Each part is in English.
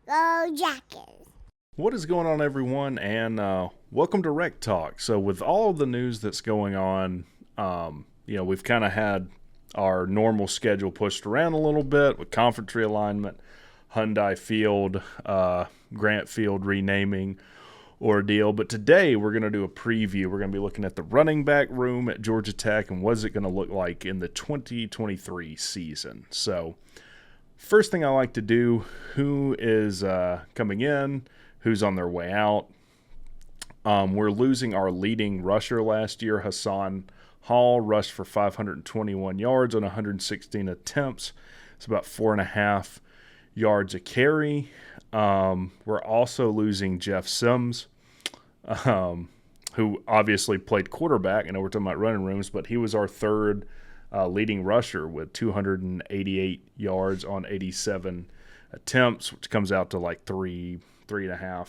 Go Jackets. What is going on, everyone, and welcome to WreckTalk. So with all the news that's going on, we've kind of had our normal schedule pushed around a little bit with conference realignment, Hyundai Field, Grant Field renaming ordeal. But today we're going to do a preview. We're going to be looking at the running back room at Georgia Tech and what is it going to look like in the 2023 season. So first thing I like to do, who is coming in, who's on their way out. We're losing our leading rusher last year. Hassan Hall rushed for 521 yards on 116 attempts. It's about 4.5 yards a carry. We're also losing Jeff Sims, who obviously played quarterback. I know we're talking about running rooms, but he was our third leading rusher with 288 yards on 87 attempts, which comes out to like 3.5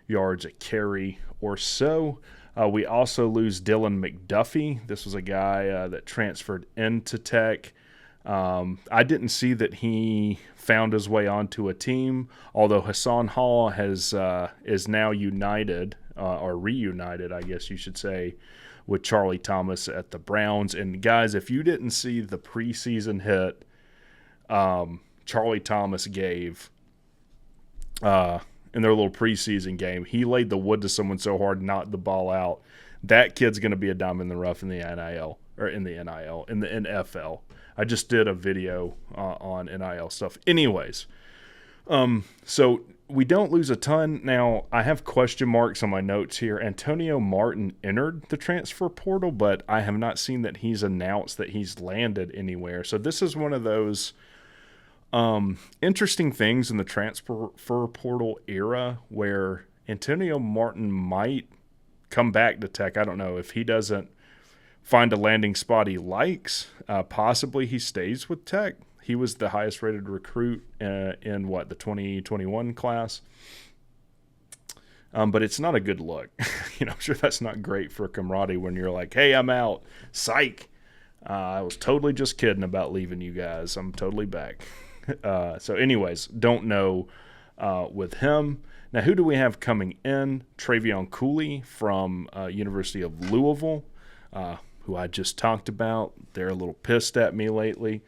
yards a carry or so. We also lose Dylan McDuffie. This was a guy that transferred into Tech. I didn't see that he found his way onto a team, although Hassan Hall is now united, or reunited, I guess you should say, with Charlie Thomas at the Browns. And guys, if you didn't see the preseason hit Charlie Thomas gave in their little preseason game, he laid the wood to someone so hard, knocked the ball out. That kid's going to be a diamond in the rough in the NIL, or in the NFL. I just did a video on NIL stuff. Anyways, so we don't lose a ton. Now, I have question marks on my notes here. Antonio Martin entered the transfer portal, but I have not seen that he's announced that he's landed anywhere. So this is one of those interesting things in the transfer portal era where Antonio Martin might come back to Tech. I don't know if he doesn't find a landing spot he likes. Possibly he stays with Tech. He was the highest rated recruit in the 2021 class. But it's not a good look. I'm sure that's not great for camaraderie when you're like, hey, I'm out. Psych. I was totally just kidding about leaving you guys. I'm totally back. So anyways, don't know with him. Now, who do we have coming in? Travion Cooley from University of Louisville, who I just talked about. They're a little pissed at me lately.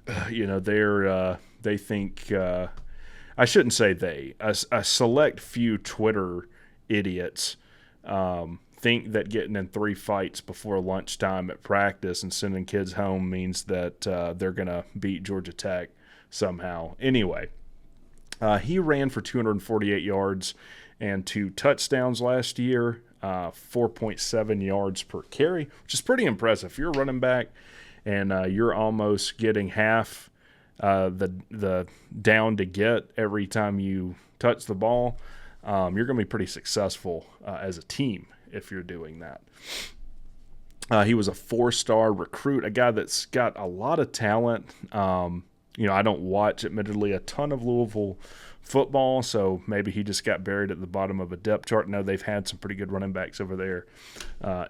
They think I shouldn't say they. A select few Twitter idiots think that getting in 3 fights before lunchtime at practice and sending kids home means that they're going to beat Georgia Tech somehow. Anyway, he ran for 248 yards and 2 touchdowns last year, 4.7 yards per carry, which is pretty impressive. If you're a running back and you're almost getting half the down to get every time you touch the ball, you're going to be pretty successful as a team if you're doing that. He was a 4-star recruit, a guy that's got a lot of talent. I don't watch, admittedly, a ton of Louisville football, so maybe he just got buried at the bottom of a depth chart. No, they've had some pretty good running backs over there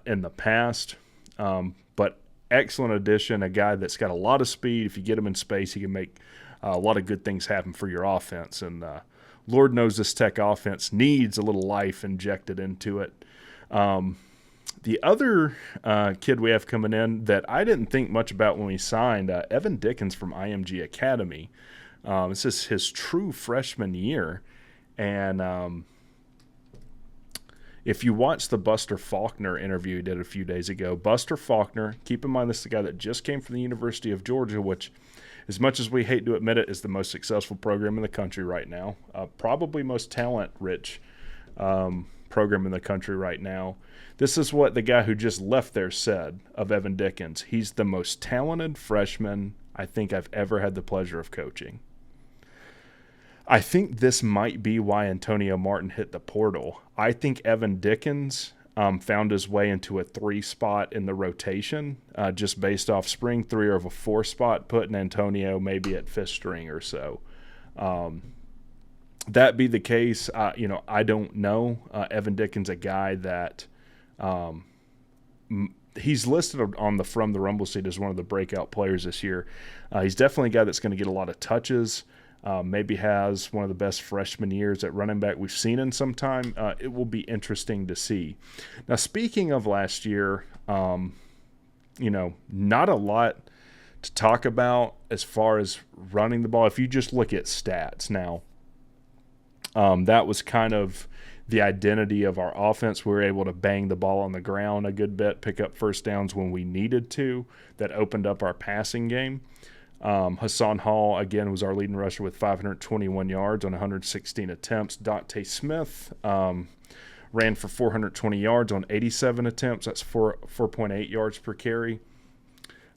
in the past. But excellent addition, a guy that's got a lot of speed. If you get him in space, he can make a lot of good things happen for your offense. And Lord knows this Tech offense needs a little life injected into it. The other kid we have coming in that I didn't think much about when we signed, Evan Dickens from IMG Academy. This is his true freshman year. And if you watch the Buster Faulkner interview he did a few days ago, Buster Faulkner, keep in mind this is the guy that just came from the University of Georgia, which, as much as we hate to admit it, is the most successful program in the country right now. Probably most talent-rich program in the country right now. This is what the guy who just left there said of Evan Dickens. He's the most talented freshman I think I've ever had the pleasure of coaching. I think this might be why Antonio Martin hit the portal. I think Evan Dickens found his way into a 3 spot in the rotation, just based off spring 3 or of a 4 spot, putting Antonio maybe at 5th string or so. That be the case, I don't know. Evan Dickens, a guy that he's listed on the From the Rumble Seat as one of the breakout players this year. He's definitely a guy that's going to get a lot of touches. Maybe has one of the best freshman years at running back we've seen in some time. It will be interesting to see. Now, speaking of last year, not a lot to talk about as far as running the ball. If you just look at stats now, that was kind of the identity of our offense. We were able to bang the ball on the ground a good bit, pick up first downs when we needed to. That opened up our passing game. Hassan Hall, again, was our leading rusher with 521 yards on 116 attempts. Dante Smith ran for 420 yards on 87 attempts. That's 4.8 yards per carry.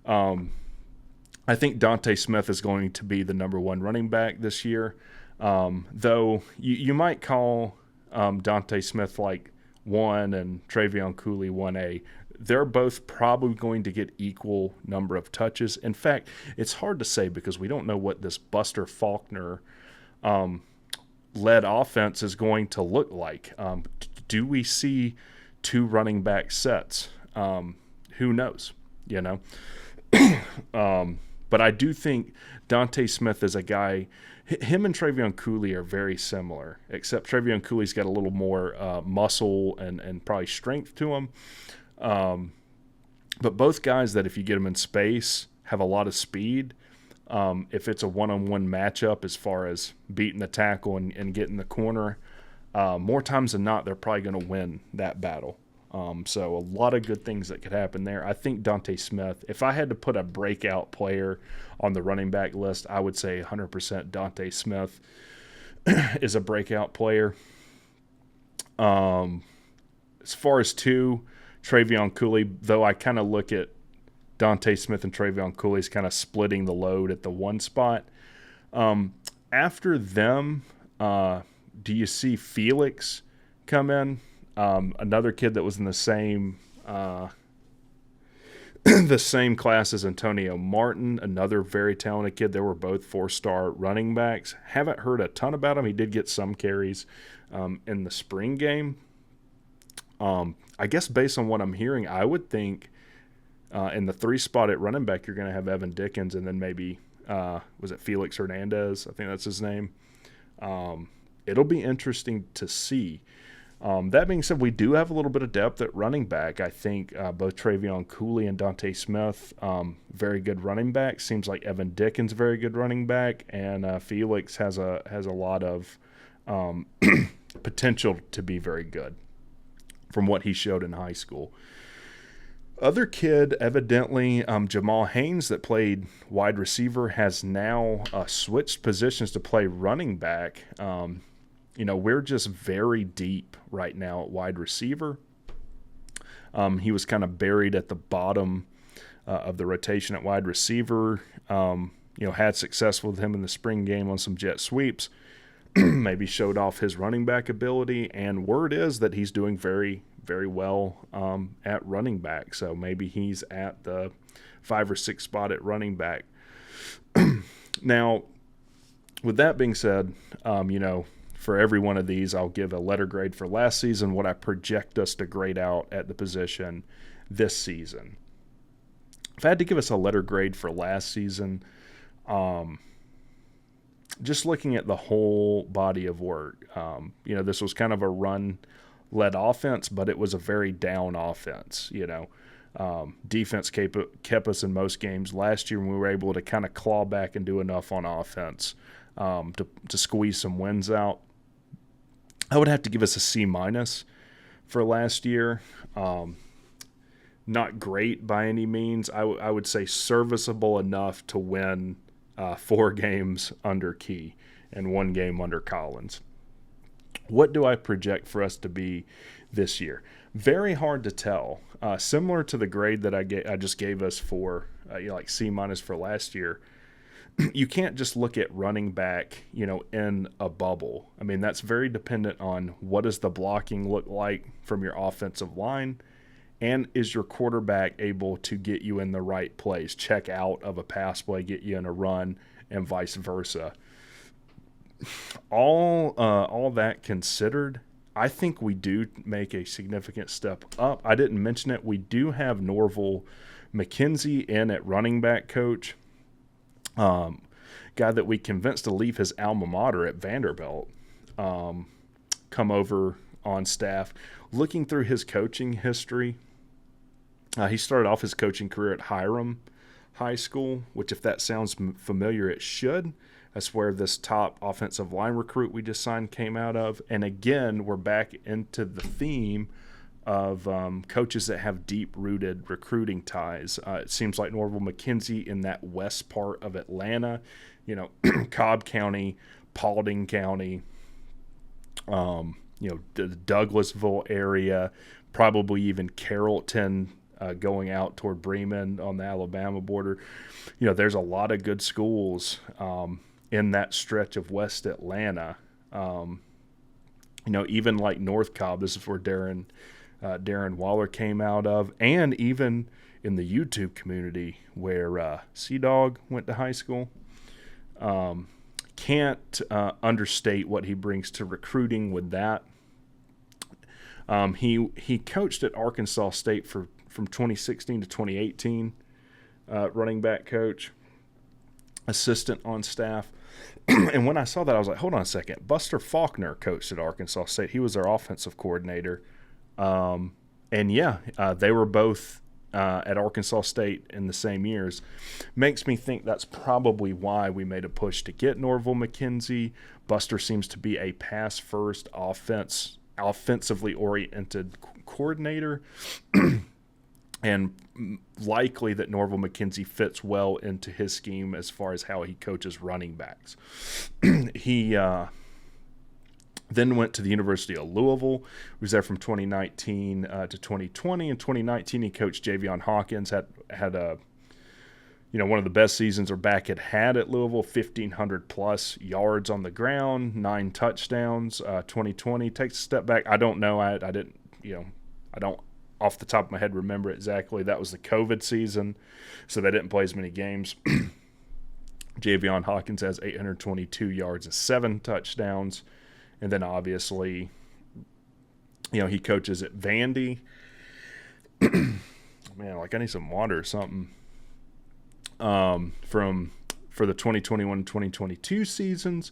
I think Dante Smith is going to be the number one running back this year, though you might call Dante Smith like 1 and Travion Cooley 1A. They're both probably going to get equal number of touches. In fact, it's hard to say because we don't know what this Buster Faulkner led offense is going to look like. Do we see 2 running back sets? Who knows? But I do think Dante Smith is a guy. Him and Travion Cooley are very similar, except Travion Cooley's got a little more muscle and probably strength to him. But both guys that if you get them in space have a lot of speed. If it's a one-on-one matchup as far as beating the tackle and getting the corner, more times than not, they're probably going to win that battle. So a lot of good things that could happen there. I think Dante Smith, if I had to put a breakout player on the running back list, I would say 100% Dante Smith is a breakout player. As far as 2, Travion Cooley, though I kind of look at Dante Smith and Travion Cooley as kind of splitting the load at the 1 spot. After them, do you see Felix come in? Another kid that was in the same the same class as Antonio Martin, another very talented kid. They were both 4-star running backs. Haven't heard a ton about him. He did get some carries in the spring game. I guess based on what I'm hearing, I would think in the 3 spot at running back, you're going to have Evan Dickens and then maybe, was it Felix Hernandez? I think that's his name. It'll be interesting to see. That being said, we do have a little bit of depth at running back. I think both Travion Cooley and Dante Smith, very good running back. Seems like Evan Dickens, very good running back, and Felix has a lot of potential to be very good from what he showed in high school. Other kid, evidently, Jamal Haynes, that played wide receiver, has now switched positions to play running back. We're just very deep right now at wide receiver. He was kind of buried at the bottom of the rotation at wide receiver. Had success with him in the spring game on some jet sweeps. Maybe showed off his running back ability, and word is that he's doing very, very well at running back. So maybe he's at the 5 or 6 spot at running back. Now, with that being said, for every one of these, I'll give a letter grade for last season, what I project us to grade out at the position this season. If I had to give us a letter grade for last season, just looking at the whole body of work, this was kind of a run-led offense, but it was a very down offense. Defense kept us in most games last year, when we were able to kind of claw back and do enough on offense to squeeze some wins out. I would have to give us a C- for last year. Not great by any means. I would say serviceable enough to win 4 games under Key and 1 game under Collins. What do I project for us to be this year? Very hard to tell. Similar to the grade that I just gave us for like C- for last year. You can't just look at running back, in a bubble. I mean, that's very dependent on what does the blocking look like from your offensive line, and is your quarterback able to get you in the right place, check out of a pass play, get you in a run, and vice versa. All that considered, I think we do make a significant step up. I didn't mention it. We do have Norval McKenzie in at running back coach. guy that we convinced to leave his alma mater at Vanderbilt, come over on staff. Looking through his coaching history, he started off his coaching career at Hiram High School, which, if that sounds familiar, it should. That's where this top offensive line recruit we just signed came out of. And again, we're back into the theme of coaches that have deep-rooted recruiting ties. It seems like Norval McKenzie in that west part of Atlanta, Cobb County, Paulding County, the Douglasville area, probably even Carrollton, going out toward Bremen on the Alabama border. There's a lot of good schools in that stretch of West Atlanta. Even like North Cobb, this is where Darren Waller came out of, and even in the YouTube community where Sea-Dog went to high school. Can't understate what he brings to recruiting with that. He coached at Arkansas State from 2016 to 2018, running back coach, assistant on staff. And when I saw that, I was like, hold on a second. Buster Faulkner coached at Arkansas State. He was their offensive coordinator. They were both at Arkansas State in the same years. Makes me think that's probably why we made a push to get Norval McKenzie. Buster seems to be a pass-first, offensively oriented coordinator. And likely that Norval McKenzie fits well into his scheme as far as how he coaches running backs. He then went to the University of Louisville. He was there from 2019 to 2020. In 2019, he coached Javion Hawkins, had a one of the best seasons Back had at Louisville, 1,500 plus yards on the ground, 9 touchdowns. 2020 takes a step back. I don't know. I didn't, I don't off the top of my head remember exactly. That was the COVID season, so they didn't play as many games. Javion Hawkins has 822 yards and 7 touchdowns. And then obviously, he coaches at Vandy. Man, I need some water or something. For the 2021-2022 seasons.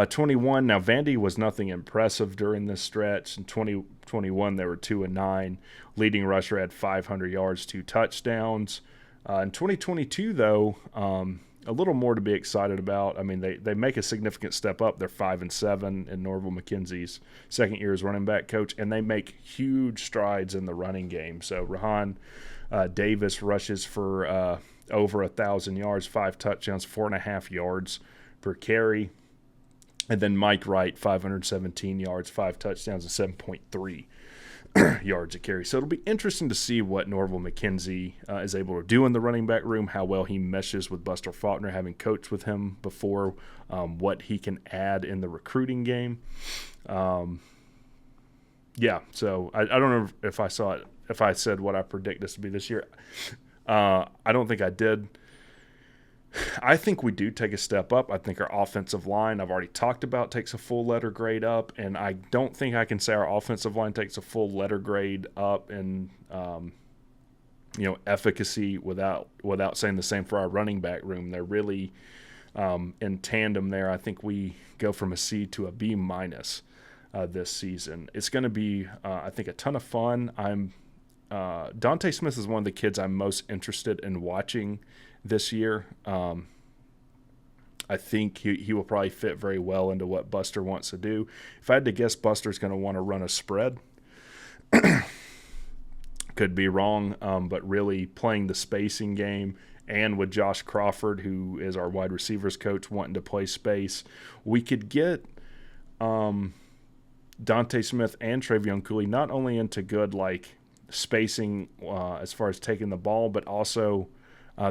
21, now Vandy was nothing impressive during this stretch. In 2021, they were 2-9. Leading rusher had 500 yards, 2 touchdowns. In 2022, though, a little more to be excited about. I mean, they make a significant step up. They're 5-7 in Norval McKenzie's second year as running back coach, and they make huge strides in the running game. So Rahan Davis rushes for over 1,000 yards, 5 touchdowns, 4.5 yards per carry. And then Mike Wright, 517 yards, 5 touchdowns, and 7.3 yards a carry. So it'll be interesting to see what Norval McKenzie is able to do in the running back room, how well he meshes with Buster Faulkner, having coached with him before, what he can add in the recruiting game. So I don't know if I said what I predict this to be this year. I don't think I did. I think we do take a step up. I think our offensive line, I've already talked about, takes a full letter grade up, and I don't think I can say our offensive line takes a full letter grade up in efficacy without saying the same for our running back room. They're really in tandem there. I think we go from a C to a B minus this season. It's going to be, I think, a ton of fun. Dante Smith is one of the kids I'm most interested in watching this year. I think he will probably fit very well into what Buster wants to do. If I had to guess, Buster's going to want to run a spread. Could be wrong, but really playing the spacing game, and with Josh Crawford, who is our wide receivers coach, wanting to play space, we could get Dante Smith and Travion Cooley not only into good spacing as far as taking the ball, but also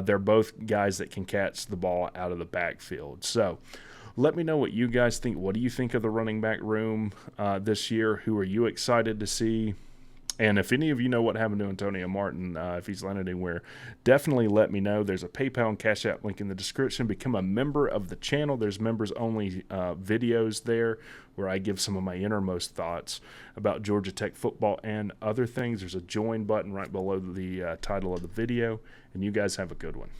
they're both guys that can catch the ball out of the backfield. So let me know what you guys think. What do you think of the running back room this year? Who are you excited to see? And if any of you know what happened to Antonio Martin, if he's landed anywhere, definitely let me know. There's a PayPal and CashApp link in the description. Become a member of the channel. There's members-only videos there where I give some of my innermost thoughts about Georgia Tech football and other things. There's a join button right below the title of the video. And you guys have a good one.